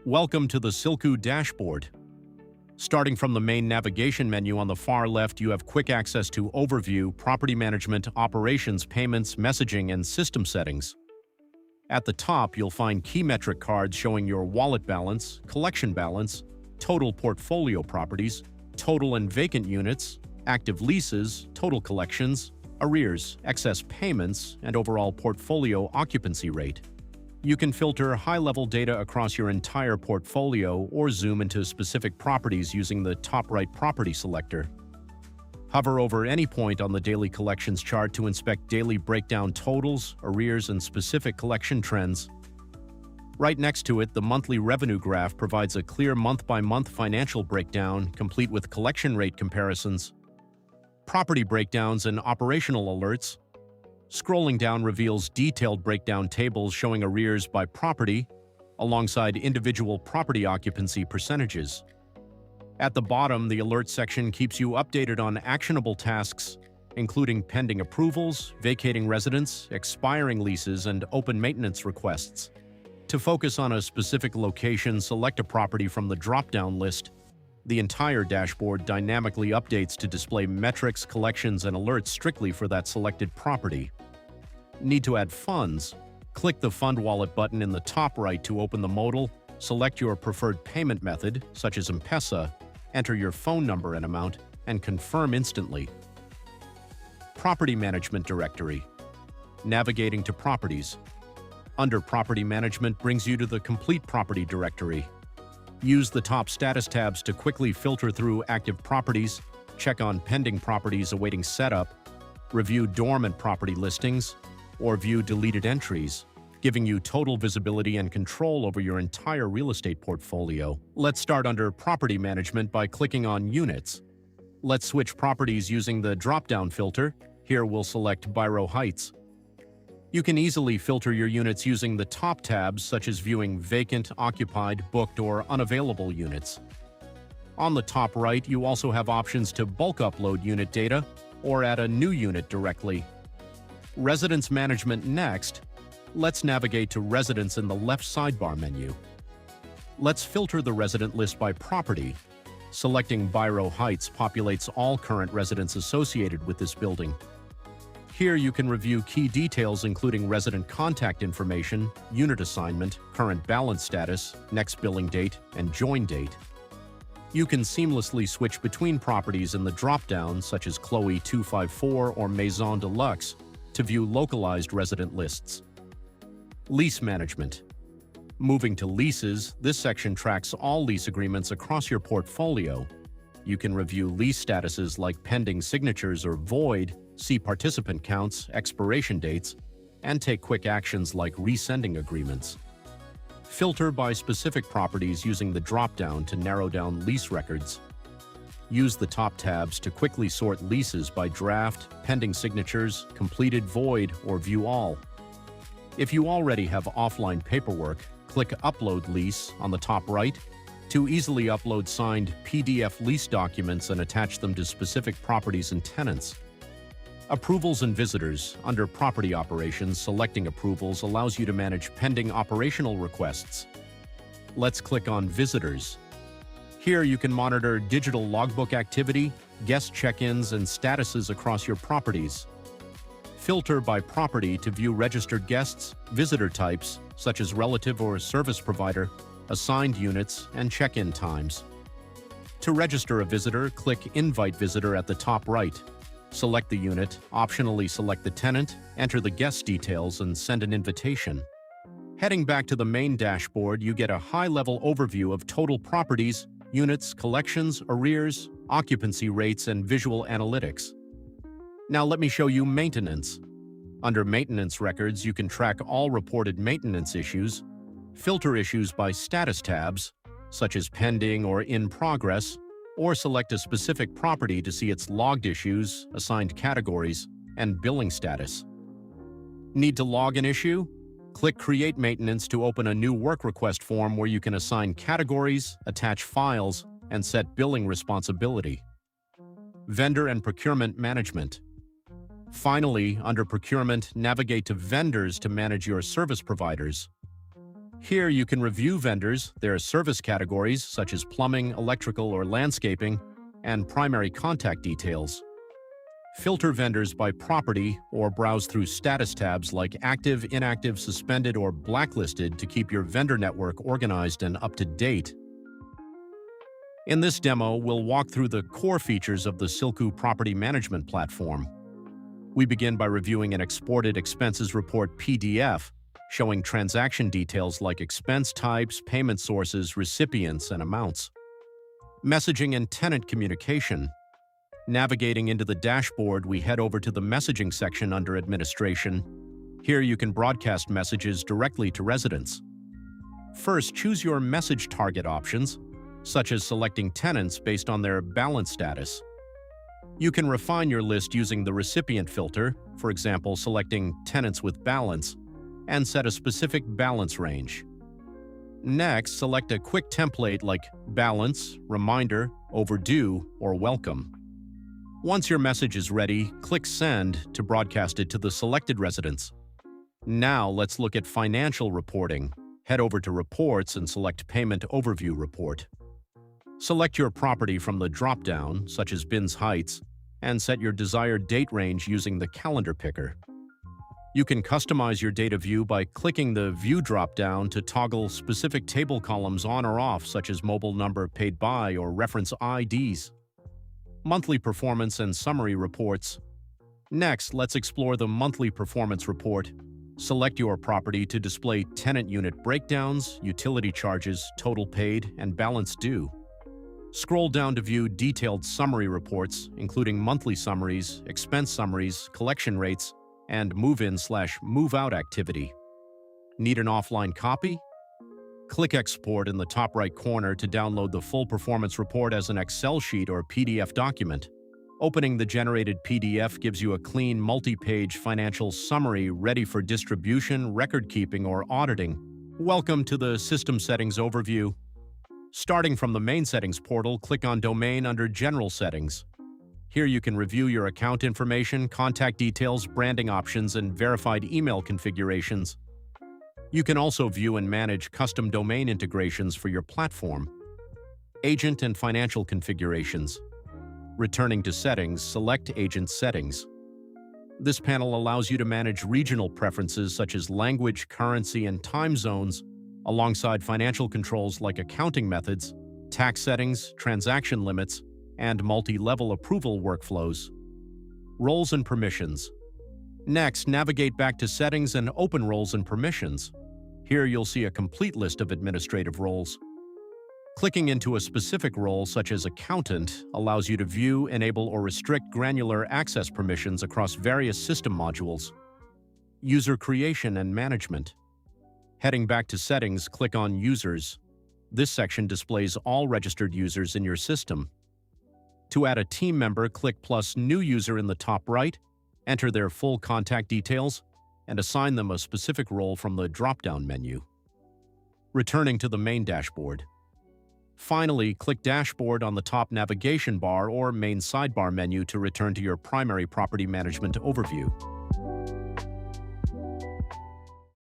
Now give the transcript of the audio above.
Welcome to the Silqu dashboard. Starting from the main navigation menu on the far left, you have quick access to Overview, Property Management, Operations, Payments, Messaging, and System Settings. At the top, you'll find key metric cards showing your wallet balance, collection balance, total portfolio properties, total and vacant units, active leases, total collections, arrears, excess payments, and overall portfolio occupancy rate. You can filter high-level data across your entire portfolio or zoom into specific properties using the top-right property selector. Hover over any point on the daily collections chart to inspect daily breakdown totals, arrears, and specific collection trends. Right next to it, the monthly revenue graph provides a clear month-by-month financial breakdown, complete with collection rate comparisons, property breakdowns, and operational alerts. Scrolling down reveals detailed breakdown tables showing arrears by property, alongside individual property occupancy percentages. At the bottom, the alert section keeps you updated on actionable tasks, including pending approvals, vacating residents, expiring leases, and open maintenance requests. To focus on a specific location, select a property from the drop-down list. The entire dashboard dynamically updates to display metrics, collections, and alerts strictly for that selected property. Need to add funds? Click the Fund Wallet button in the top right to open the modal, select your preferred payment method, such as M-Pesa, enter your phone number and amount, and confirm instantly. Property Management Directory. Navigating to Properties. Under Property Management brings you to the complete property directory. Use the top status tabs to quickly filter through active properties, check on pending properties awaiting setup, review dormant property listings, or view deleted entries, giving you total visibility and control over your entire real estate portfolio. Let's start under Property Management by clicking on Units. Let's switch properties using the drop-down filter. Here we'll select Biro Heights. You can easily filter your units using the top tabs, such as viewing vacant, occupied, booked, or unavailable units. On the top right, you also have options to bulk upload unit data or add a new unit directly. Residence Management next. Let's navigate to Residents in the left sidebar menu. Let's filter the resident list by property. Selecting Biro Heights populates all current residents associated with this building. Here you can review key details including resident contact information, unit assignment, current balance status, next billing date, and join date. You can seamlessly switch between properties in the drop-down, such as Chloe 254 or Maison Deluxe, to view localized resident lists. Lease Management. Moving to Leases, this section tracks all lease agreements across your portfolio. You can review lease statuses like pending signatures or void, see participant counts, expiration dates, and take quick actions like resending agreements. Filter by specific properties using the drop-down to narrow down lease records. Use the top tabs to quickly sort leases by draft, pending signatures, completed void, or view all. If you already have offline paperwork, click Upload Lease on the top right to easily upload signed PDF lease documents and attach them to specific properties and tenants. Approvals and Visitors. Under Property Operations, selecting approvals allows you to manage pending operational requests. Let's click on Visitors. Here you can monitor digital logbook activity, guest check-ins, and statuses across your properties. Filter by property to view registered guests, visitor types, such as relative or service provider, assigned units, and check-in times. To register a visitor, click Invite Visitor at the top right. Select the unit, optionally select the tenant, enter the guest details, and send an invitation. Heading back to the main dashboard, you get a high-level overview of total properties, units, collections, arrears, occupancy rates, and visual analytics. Now let me show you Maintenance. Under Maintenance Records, you can track all reported maintenance issues, filter issues by status tabs, such as pending or in progress, or select a specific property to see its logged issues, assigned categories, and billing status. Need to log an issue? Click Create Maintenance to open a new work request form where you can assign categories, attach files, and set billing responsibility. Vendor and Procurement Management. Finally, under Procurement, navigate to Vendors to manage your service providers. Here you can review vendors, their service categories such as plumbing, electrical, or landscaping, and primary contact details. Filter vendors by property or browse through status tabs like active, inactive, suspended, or blacklisted to keep your vendor network organized and up to date. In this demo, we'll walk through the core features of the Silqu Property Management Platform. We begin by reviewing an exported expenses report PDF, showing transaction details like expense types, payment sources, recipients, and amounts. Messaging and tenant communication. Navigating into the dashboard, we head over to the messaging section under Administration. Here you can broadcast messages directly to residents. First, choose your message target options, such as selecting tenants based on their balance status. You can refine your list using the recipient filter, for example, selecting tenants with balance, and set a specific balance range. Next, select a quick template like balance, reminder, overdue, or welcome. Once your message is ready, click Send to broadcast it to the selected residents. Now let's look at financial reporting. Head over to Reports and select Payment Overview Report. Select your property from the drop-down, such as Bins Heights, and set your desired date range using the calendar picker. You can customize your data view by clicking the View drop-down to toggle specific table columns on or off, such as mobile number, paid by, or reference IDs. Monthly performance and summary reports. Next, let's explore the monthly performance report. Select your property to display tenant unit breakdowns, utility charges, total paid, and balance due. Scroll down to view detailed summary reports, including monthly summaries, expense summaries, collection rates, and move-in/move-out activity. Need an offline copy? Click Export in the top right corner to download the full performance report as an Excel sheet or PDF document. Opening the generated PDF gives you a clean, multi-page financial summary ready for distribution, record-keeping, or auditing. Welcome to the System Settings overview. Starting from the main settings portal, click on Domain under General Settings. Here you can review your account information, contact details, branding options, and verified email configurations. You can also view and manage custom domain integrations for your platform. Agent and financial configurations. Returning to Settings, select Agent Settings. This panel allows you to manage regional preferences such as language, currency, and time zones, alongside financial controls like accounting methods, tax settings, transaction limits, and multi-level approval workflows. Roles and permissions. Next, navigate back to Settings and open Roles and Permissions. Here you'll see a complete list of administrative roles. Clicking into a specific role, such as Accountant, allows you to view, enable, or restrict granular access permissions across various system modules. User creation and management. Heading back to Settings, click on Users. This section displays all registered users in your system. To add a team member, click plus New User in the top right, enter their full contact details, and assign them a specific role from the drop-down menu. Returning to the main dashboard. Finally, click Dashboard on the top navigation bar or main sidebar menu to return to your primary property management overview.